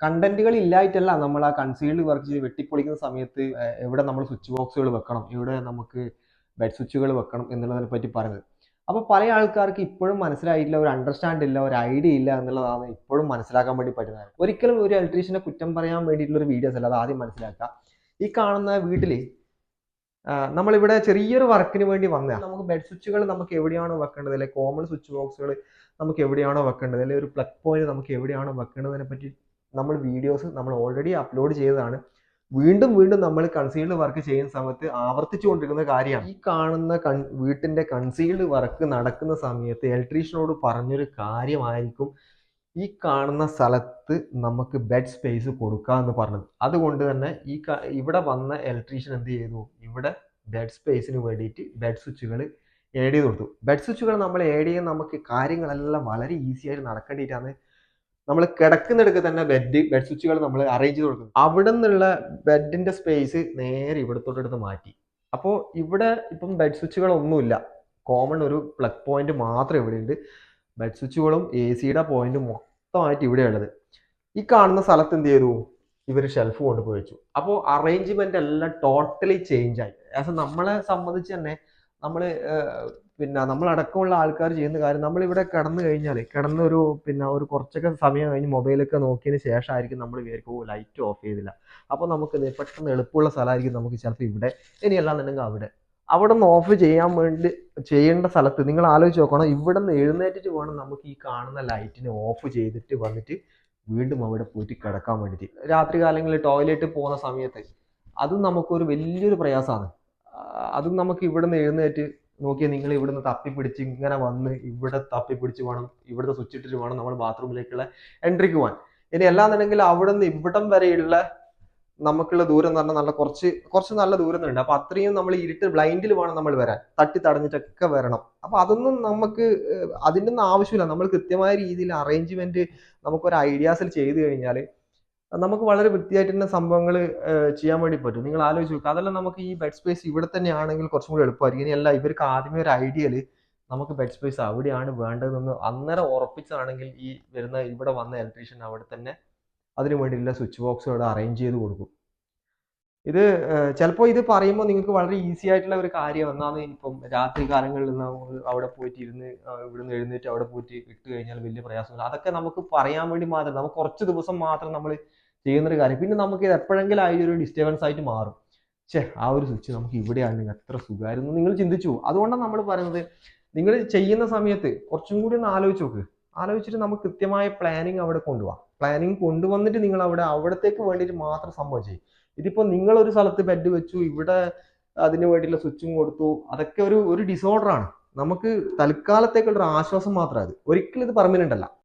കണ്ടന്റുകൾ ഇല്ലായിട്ടല്ല നമ്മൾ ആ concealed work ചെയ്ത് വെട്ടിപ്പൊളിക്കുന്ന സമയത്ത് എവിടെ നമ്മൾ സ്വിച്ച് ബോക്സുകൾ വെക്കണം, എവിടെ നമുക്ക് ബെഡ് സ്വിച്ചുകൾ വെക്കണം എന്നുള്ളതിനെ പറ്റി പറയുന്നത്. അപ്പോൾ പല ആൾക്കാർക്ക് ഇപ്പോഴും മനസ്സിലായിട്ടില്ല, ഒരു അണ്ടർസ്റ്റാൻഡ് ഇല്ല, ഒരു ഐഡിയ ഇല്ല എന്നുള്ളതാണ് ഇപ്പോഴും മനസ്സിലാക്കാൻ വേണ്ടി പറ്റുന്നത്. ഒരിക്കലും ഒരു ഇലക്ട്രീഷ്യനെ കുറ്റം പറയാൻ വേണ്ടിയിട്ടുള്ള ഒരു വീഡിയോസ് അല്ല, അത് ആദ്യം മനസ്സിലാക്കുക. ഈ കാണുന്ന വീട്ടിൽ നമ്മളിവിടെ ചെറിയൊരു വർക്കിന് വേണ്ടി വന്നതാണ്. നമുക്ക് ബെഡ് സ്വിച്ചുകൾ നമുക്ക് എവിടെയാണോ വെക്കേണ്ടത്, അല്ലെങ്കിൽ കോമൺ സ്വിച്ച് ബോക്സുകൾ നമുക്ക് എവിടെയാണോ വെക്കേണ്ടത്, അല്ലെങ്കിൽ ഒരു പ്ലഗ് പോയിന്റ് നമുക്ക് എവിടെയാണോ വെക്കേണ്ടതിനെ പറ്റി നമ്മൾ വീഡിയോസ് നമ്മൾ ഓൾറെഡി അപ്ലോഡ് ചെയ്തതാണ്. വീണ്ടും വീണ്ടും നമ്മൾ കൺസീൽഡ് വർക്ക് ചെയ്യുന്ന സമയത്ത് ആവർത്തിച്ചു കൊണ്ടിരിക്കുന്ന കാര്യമാണ്. ഈ കാണുന്ന വീട്ടിന്റെ കൺസീൽഡ് വർക്ക് നടക്കുന്ന സമയത്ത് ഇലക്ട്രീഷ്യനോട് പറഞ്ഞൊരു കാര്യമായിരിക്കും ഈ കാണുന്ന സ്ഥലത്ത് നമുക്ക് ബെഡ് സ്പേസ് കൊടുക്കുക എന്ന് പറഞ്ഞത്. അതുകൊണ്ട് തന്നെ ഇവിടെ വന്ന ഇലക്ട്രീഷ്യൻ എന്ത് ചെയ്തു, ഇവിടെ ബെഡ് സ്പേസിന് വേണ്ടിയിട്ട് ബെഡ് സ്വിച്ചുകൾ ആഡ് ചെയ്ത് കൊടുത്തു. ബെഡ് സ്വിച്ചുകൾ നമ്മൾ ആഡ് ചെയ്യാൻ നമുക്ക് കാര്യങ്ങളെല്ലാം വളരെ ഈസി ആയിട്ട് നടക്കേണ്ടിയിട്ടാണ് നമ്മൾ കിടക്കുന്നിടക്ക് തന്നെ ബെഡ് സ്വിച്ചുകൾ നമ്മൾ അറേഞ്ച് ചെയ്ത് കൊടുക്കും. അവിടെ നിന്നുള്ള ബെഡിന്റെ സ്പേസ് നേരെ ഇവിടത്തോട്ടെടുത്ത് മാറ്റി. അപ്പോൾ ഇവിടെ ഇപ്പം ബെഡ് സ്വിച്ചുകളൊന്നുമില്ല, കോമൺ ഒരു പ്ലഗ് പോയിന്റ് മാത്രം ഇവിടെ ഉണ്ട്. ബെഡ് സ്വിച്ചുകളും എ സിയുടെ പോയിന്റും മൊത്തമായിട്ട് ഇവിടെ ഉള്ളത്. ഈ കാണുന്ന സ്ഥലത്ത് എന്ത് ചെയ്തു, ഇവർ ഷെൽഫ് കൊണ്ടുപോയി വെച്ചു. അപ്പോൾ അറേഞ്ച്മെന്റ് എല്ലാം ടോട്ടലി ചേഞ്ച് ആയി. നമ്മളെ സംബന്ധിച്ച് തന്നെ നമ്മളടക്കമുള്ള ആൾക്കാർ ചെയ്യുന്ന കാര്യം, നമ്മളിവിടെ കിടന്നു കഴിഞ്ഞാൽ ഒരു കുറച്ചൊക്കെ സമയം കഴിഞ്ഞ് മൊബൈലൊക്കെ നോക്കിയതിന് ശേഷമായിരിക്കും നമ്മൾ വിചാരിക്കും ലൈറ്റ് ഓഫ് ചെയ്തില്ല. അപ്പോൾ നമുക്ക് പെട്ടെന്ന് എളുപ്പമുള്ള സ്ഥലമായിരിക്കും നമുക്ക് ചിലപ്പോൾ ഇവിടെ, ഇനിയല്ലാന്നുണ്ടെങ്കിൽ അവിടെ നിന്ന് ഓഫ് ചെയ്യാൻ വേണ്ടി ചെയ്യേണ്ട സ്ഥലത്ത് നിങ്ങൾ ആലോചിച്ച് നോക്കണം, ഇവിടെ നിന്ന് എഴുന്നേറ്റിട്ട് വേണം നമുക്ക് ഈ കാണുന്ന ലൈറ്റിനെ ഓഫ് ചെയ്തിട്ട് വന്നിട്ട് വീണ്ടും അവിടെ പോയിട്ട് കിടക്കാൻ വേണ്ടിയിട്ട്. രാത്രി കാലങ്ങളിൽ ടോയ്ലറ്റ് പോകുന്ന സമയത്ത് അതും നമുക്കൊരു വലിയൊരു പ്രയാസമാണ്. അതും നമുക്ക് ഇവിടെ നിന്ന് എഴുന്നേറ്റ് നോക്കിയാൽ നിങ്ങൾ ഇവിടുന്ന് തപ്പിപ്പിടിച്ച് ഇങ്ങനെ വന്ന് ഇവിടെ തപ്പിപ്പിടിച്ച് വേണം, ഇവിടുത്തെ സ്വിച്ച് ഇട്ടിട്ട് വേണം നമ്മൾ ബാത്റൂമിലേക്കുള്ള എൻട്രിക്ക് പോകാൻ. ഇനി അല്ലാന്നുണ്ടെങ്കിൽ അവിടെ നിന്ന് ഇവിടം വരെയുള്ള നമുക്കുള്ള ദൂരം എന്ന് പറഞ്ഞാൽ കുറച്ച് നല്ല ദൂരം ഉണ്ട്. അപ്പൊ അത്രയും നമ്മൾ ഇരുട്ട് ബ്ലൈൻഡിൽ വേണം നമ്മൾ വരാൻ, തട്ടി തടഞ്ഞിട്ടൊക്കെ വരണം. അപ്പൊ അതൊന്നും നമുക്ക് അതിൻ്റെ ഒന്നും ആവശ്യമില്ല. നമ്മൾ കൃത്യമായ രീതിയിൽ അറേഞ്ച്മെന്റ് നമുക്കൊരു ഐഡിയാസിൽ ചെയ്തു കഴിഞ്ഞാൽ നമുക്ക് വളരെ വൃത്തിയായിട്ട് തന്നെ സംഭവങ്ങൾ ചെയ്യാൻ വേണ്ടി പറ്റും. നിങ്ങൾ ആലോചിച്ച് നോക്കുക, അതെല്ലാം നമുക്ക് ഈ ബെഡ് സ്പേസ് ഇവിടെ തന്നെ ആണെങ്കിൽ കുറച്ചും കൂടി എളുപ്പമായിരിക്കും. ഇനിയല്ല, ഇവർക്ക് ആദ്യമേ ഒരു ഐഡിയയിൽ നമുക്ക് ബെഡ് സ്പേസ് അവിടെയാണ് വേണ്ടതെന്ന് അന്നേരം ഉറപ്പിച്ചാണെങ്കിൽ ഈ ഇവിടെ വന്ന ഇലക്ട്രീഷ്യൻ അവിടെ തന്നെ അതിനു വേണ്ടിയുള്ള സ്വിച്ച് ബോക്സ് അവിടെ അറേഞ്ച് ചെയ്ത് കൊടുക്കും. ഇത് ചിലപ്പോൾ ഇത് പറയുമ്പോൾ നിങ്ങൾക്ക് വളരെ ഈസി ആയിട്ടുള്ള ഒരു കാര്യം എന്നാണ്. ഇപ്പം രാത്രി കാലങ്ങളിൽ അവിടെ പോയിട്ട് ഇവിടുന്ന് എഴുന്നേറ്റ് അവിടെ പോയിട്ട് ഇട്ട് കഴിഞ്ഞാൽ വലിയ പ്രയാസമില്ല. അതൊക്കെ നമുക്ക് പറയാൻ വേണ്ടി മാത്രം, നമുക്ക് കുറച്ച് ദിവസം മാത്രം നമ്മൾ ചെയ്യുന്നൊരു കാര്യം. പിന്നെ നമുക്ക് ഇത് എപ്പോഴെങ്കിലും ആ ഒരു ഡിസ്റ്റർബൻസ് ആയിട്ട് മാറും. ആ ഒരു സ്വിച്ച് നമുക്ക് ഇവിടെയാണെങ്കിൽ എത്ര സുഖമായിരുന്നു നിങ്ങൾ ചിന്തിച്ചു. അതുകൊണ്ടാണ് നമ്മൾ പറയുന്നത്, നിങ്ങൾ ചെയ്യുന്ന സമയത്ത് കുറച്ചും കൂടി ഒന്ന് ആലോചിച്ചിട്ട് നമുക്ക് കൃത്യമായ പ്ലാനിങ് അവിടെ കൊണ്ടുപോകാം. പ്ലാനിങ് കൊണ്ടുവന്നിട്ട് നിങ്ങൾ അവിടത്തേക്ക് വേണ്ടിയിട്ട് മാത്രം സംഭവം ചെയ്യും. ഇതിപ്പോ നിങ്ങൾ ഒരു സ്ഥലത്ത് ബെഡ് വെച്ചു, ഇവിടെ അതിന് വേണ്ടിയുള്ള സ്വിച്ചും കൊടുത്തു, അതൊക്കെ ഒരു ഡിസോർഡർ ആണ്. നമുക്ക് തൽക്കാലത്തേക്കുള്ള ഒരു ആശ്വാസം മാത്രമാണ് അത്, ഒരിക്കലും ഇത് പെർമനന്റ് അല്ല.